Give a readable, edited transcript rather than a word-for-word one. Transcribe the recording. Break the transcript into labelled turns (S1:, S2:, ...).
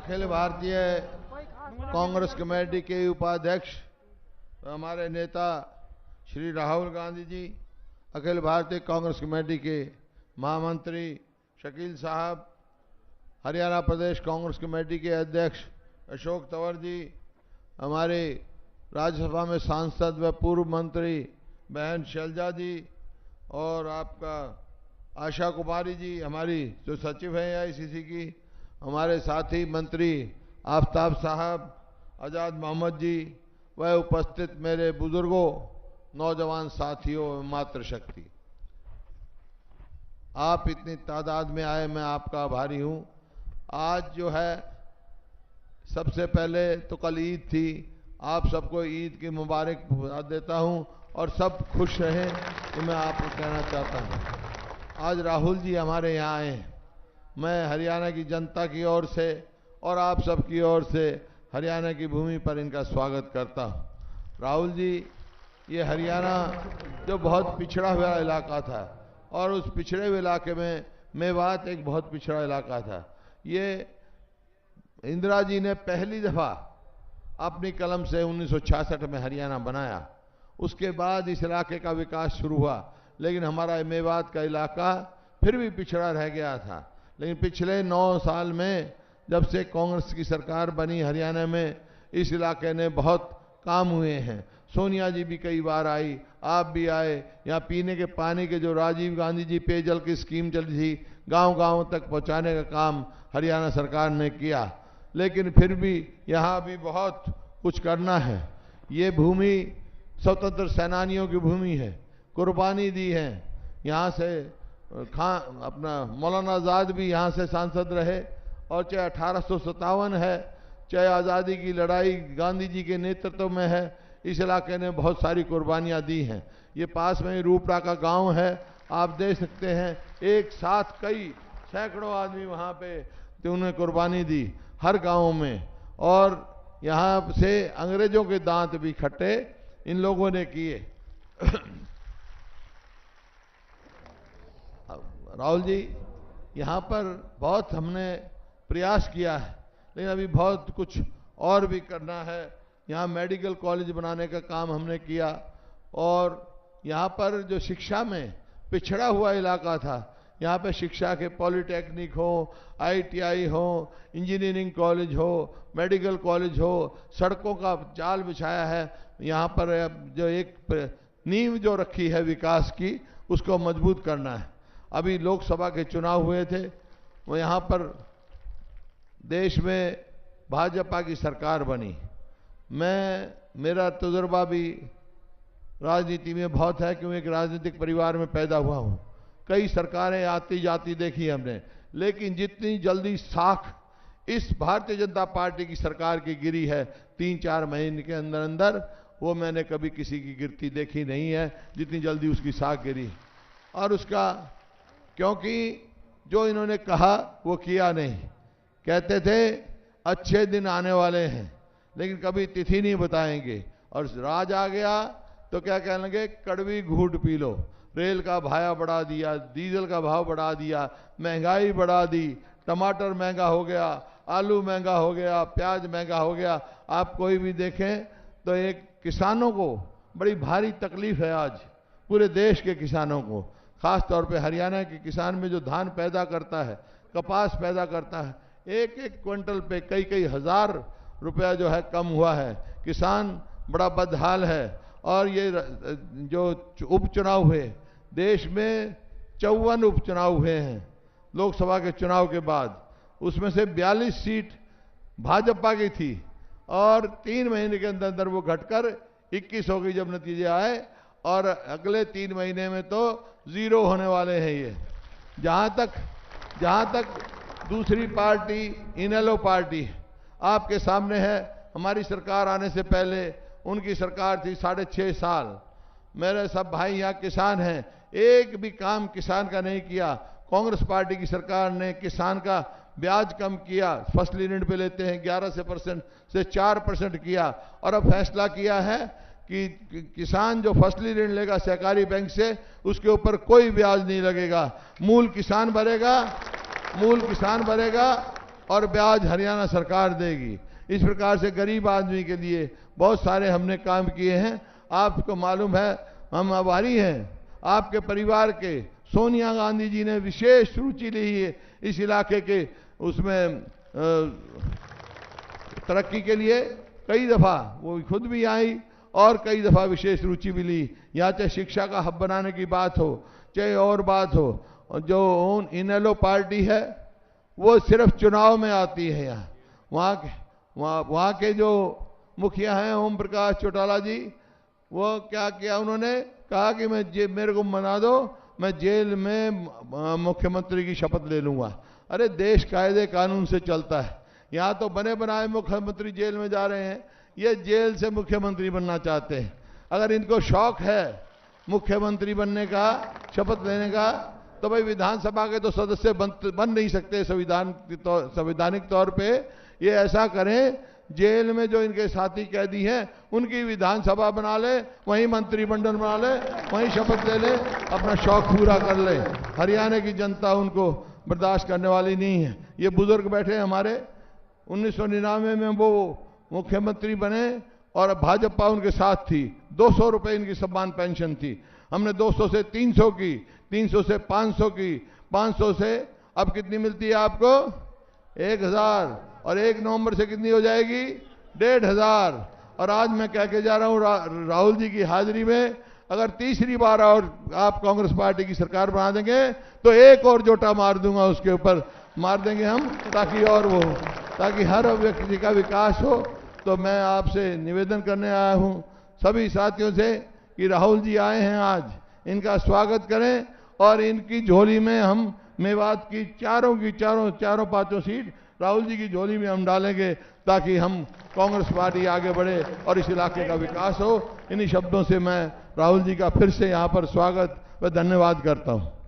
S1: Akhil Bharatiya Congress committee के उपाध्यक्ष हमारे नेता श्री राहुल गांधी जी, अखिल भारतीय कांग्रेस कमेटी के महामंत्री शकील साहब, हरियाणा प्रदेश कांग्रेस कमेटी के अध्यक्ष अशोक तंवर जी, हमारे राज्यसभा में सांसद व पूर्व मंत्री बहन शैलजा जी, और आपका आशा कुमारी जी, हमारी जो सचिव हैं आईसीसी की, हमारे साथी मंत्री आफ्ताब साहब, आजाद मोहम्मद जी, व उपस्थित मेरे बुजुर्गों, नौजवान साथियों, मातृशक्ति, आप इतनी तादाद में आए, मैं आपका आभारी हूं। आज जो है, सबसे पहले तो कल ईद थी, आप सबको ईद की मुबारक देता हूं और सब खुश रहें, तो मैं आपको कहना चाहता हूं। आज राहुल जी हमारे यहाँ आए, मैं हरियाणा की जनता की ओर से और आप सबकी ओर से हरियाणा की भूमि पर इनका स्वागत करता हूं। राहुल जी, ये हरियाणा जो बहुत पिछड़ा हुआ इलाका था, और उस पिछड़े हुए इलाके में मेवात एक बहुत पिछड़ा इलाका था। ये इंदिरा जी ने पहली दफा अपनी कलम से 1966 में हरियाणा बनाया, उसके बाद इस इलाके का विकास शुरू हुआ, लेकिन हमारा मेवात का इलाका फिर भी पिछड़ा रह गया था। लेकिन पिछले 9 साल में जब से कांग्रेस की सरकार बनी हरियाणा में, इस इलाके ने बहुत काम हुए हैं। सोनिया जी भी कई बार आई, आप भी आए, यहाँ पीने के पानी के जो राजीव गांधी जी पेयजल की स्कीम चली थी, गांव-गांव तक पहुंचाने का काम हरियाणा सरकार ने किया। लेकिन फिर भी यहाँ भी बहुत कुछ करना है। ये भूमि स्वतंत्र सेनानियों की भूमि है, कुर्बानी दी है। यहाँ से अपना मौलाना आज़ाद भी यहाँ से सांसद रहे, और चाहे 1857 है, चाहे आज़ादी की लड़ाई गांधी जी के नेतृत्व में है, इस इलाके ने बहुत सारी कुर्बानियाँ दी हैं। ये पास में ही रूपड़ा का गांव है, आप देख सकते हैं, एक साथ कई सैकड़ों आदमी वहाँ पे तो उन्हें कुर्बानी दी हर गांव में, और यहाँ से अंग्रेजों के दांत भी खट्टे इन लोगों ने किए। राहुल जी, यहाँ पर बहुत हमने प्रयास किया है, लेकिन अभी बहुत कुछ और भी करना है। यहाँ मेडिकल कॉलेज बनाने का काम हमने किया, और यहाँ पर जो शिक्षा में पिछड़ा हुआ इलाका था, यहाँ पे शिक्षा के पॉलिटेक्निक हो, आईटीआई हो, इंजीनियरिंग कॉलेज हो, मेडिकल कॉलेज हो, सड़कों का जाल बिछाया है। यहाँ पर जो एक नींव जो रखी है विकास की, उसको मजबूत करना है। अभी लोकसभा के चुनाव हुए थे, वो यहाँ पर देश में भाजपा की सरकार बनी। मेरा तजुर्बा भी राजनीति में बहुत है, क्योंकि एक राजनीतिक परिवार में पैदा हुआ हूँ। कई सरकारें आती जाती देखी हमने, लेकिन जितनी जल्दी साख इस भारतीय जनता पार्टी की सरकार की गिरी है 3-4 महीने के अंदर अंदर, वो मैंने कभी किसी की गिरती देखी नहीं है, जितनी जल्दी उसकी साख गिरी। और उसका क्योंकि जो इन्होंने कहा वो किया नहीं। कहते थे अच्छे दिन आने वाले हैं, लेकिन कभी तिथि नहीं बताएंगे, और राज आ गया तो क्या कहने लगे, कड़वी घूंट पी लो। रेल का भाया बढ़ा दिया, डीजल का भाव बढ़ा दिया, महंगाई बढ़ा दी, टमाटर महंगा हो गया, आलू महंगा हो गया, प्याज महंगा हो गया। आप कोई भी देखें तो एक किसानों को बड़ी भारी तकलीफ है आज, पूरे देश के किसानों को, खास तौर पे हरियाणा के किसान में जो धान पैदा करता है, कपास पैदा करता है, एक एक क्विंटल पे कई हजार रुपया जो है कम हुआ है। किसान बड़ा बदहाल है। और ये जो उपचुनाव हुए, देश में 54 उपचुनाव हुए हैं लोकसभा के चुनाव के बाद, उसमें से 42 सीट भाजपा की थी, और 3 महीने के अंदर अंदर वो घटकर 21 हो गई जब नतीजे आए, और अगले 3 महीने में तो 0 होने वाले हैं ये। जहां तक दूसरी पार्टी इनेलो पार्टी आपके सामने है, हमारी सरकार आने से पहले उनकी सरकार थी 6.5 साल। मेरे सब भाई यहाँ किसान हैं, एक भी काम किसान का नहीं किया। कांग्रेस पार्टी की सरकार ने किसान का ब्याज कम किया, फसली ऋण पे लेते हैं 11% से 4% किया, और अब फैसला किया है कि किसान जो फसली ऋण लेगा सहकारी बैंक से, उसके ऊपर कोई ब्याज नहीं लगेगा, मूल किसान भरेगा, और ब्याज हरियाणा सरकार देगी। इस प्रकार से गरीब आदमी के लिए बहुत सारे हमने काम किए हैं। आपको मालूम है, हम आभारी हैं आपके परिवार के। सोनिया गांधी जी ने विशेष रुचि ली है इस इलाके के उसमें तरक्की के लिए। कई दफा वो खुद भी आई और कई दफा विशेष रुचि भी ली। या चाहे शिक्षा का हब बनाने की बात हो, चाहे और बात हो। जो इनेलो पार्टी है वो सिर्फ चुनाव में आती है। यहाँ वहाँ के जो मुखिया हैं ओम प्रकाश चौटाला जी, वो क्या किया, उन्होंने कहा कि मेरे को मना दो, मैं जेल में मुख्यमंत्री की शपथ ले लूंगा। अरे देश कायदे कानून से चलता है। यहाँ तो बने बनाए मुख्यमंत्री जेल में जा रहे हैं, ये जेल से मुख्यमंत्री बनना चाहते हैं। अगर इनको शौक है मुख्यमंत्री बनने का, शपथ लेने का, तो भाई विधानसभा के तो सदस्य बन नहीं सकते संवैधानिक तौर पे। ये ऐसा करें, जेल में जो इनके साथी कैदी हैं उनकी विधानसभा बना ले, वहीं मंत्रिमंडल बना ले, वहीं शपथ ले ले, अपना शौक पूरा कर ले। हरियाणा की जनता उनको बर्दाश्त करने वाली नहीं है। ये बुजुर्ग बैठे हमारे, 1999 में वो मुख्यमंत्री बने और भाजपा उनके साथ थी। 200 रुपए इनकी सम्मान पेंशन थी। हमने 200 से 300 की, 300 से 500 की, 500 से अब कितनी मिलती है आपको? 1000। और 1 नवंबर से कितनी हो जाएगी? 1500। और आज मैं कह के जा रहा हूं राहुल जी की हाजिरी में, अगर तीसरी बार और आप कांग्रेस पार्टी की सरकार बना देंगे तो एक और जोटा मार दूंगा, उसके ऊपर मार देंगे हम, ताकि हर व्यक्ति का विकास हो। तो मैं आपसे निवेदन करने आया हूं सभी साथियों से कि राहुल जी आए हैं आज, इनका स्वागत करें और इनकी झोली में हम मेवात की चारों 5 सीट राहुल जी की झोली में हम डालेंगे, ताकि हम कांग्रेस पार्टी आगे बढ़े और इस इलाके का विकास हो। इन्हीं शब्दों से मैं राहुल जी का फिर से यहाँ पर स्वागत व धन्यवाद करता हूँ।